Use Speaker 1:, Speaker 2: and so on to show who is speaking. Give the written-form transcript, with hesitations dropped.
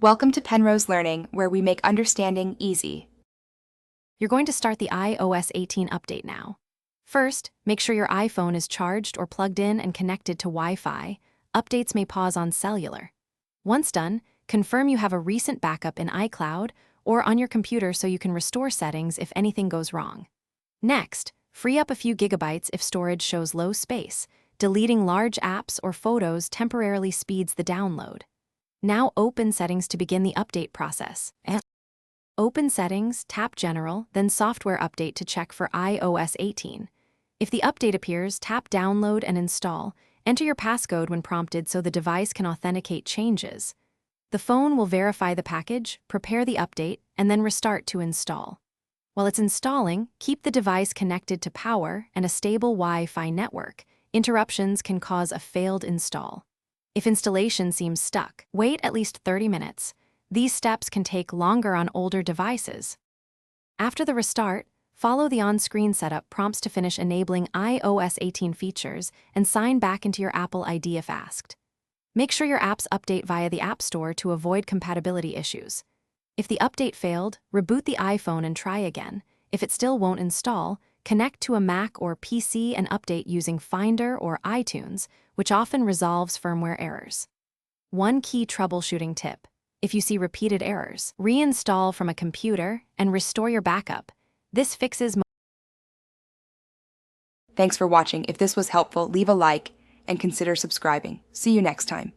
Speaker 1: Welcome to Penrose Learning, where we make understanding easy.
Speaker 2: You're going to start the iOS 18 update now. First, make sure your iPhone is charged or plugged in and connected to Wi-Fi. Updates may pause on cellular. Once done, confirm you have a recent backup in iCloud or on your computer so you can restore settings if anything goes wrong. Next, free up a few gigabytes if storage shows low space. Deleting large apps or photos temporarily speeds the download. Now open Settings to begin the update process. Open Settings, tap General, then Software Update to check for iOS 18. If the update appears, tap Download and Install. Enter your passcode when prompted so the device can authenticate changes. The phone will verify the package, prepare the update, and then restart to install. While it's installing, keep the device connected to power and a stable Wi-Fi network. Interruptions can cause a failed install. If installation seems stuck, wait at least 30 minutes. These steps can take longer on older devices. After the restart, follow the on-screen setup prompts to finish enabling iOS 18 features and sign back into your Apple ID if asked. Make sure your apps update via the App Store to avoid compatibility issues. If the update failed, reboot the iPhone and try again. If it still won't install, connect to a Mac or PC and update using Finder or iTunes, which often resolves firmware errors. One key troubleshooting tip: if you see repeated errors, reinstall from a computer and restore your backup. This fixes.
Speaker 1: Thanks for watching. If this was helpful, leave a like and consider subscribing. See you next time.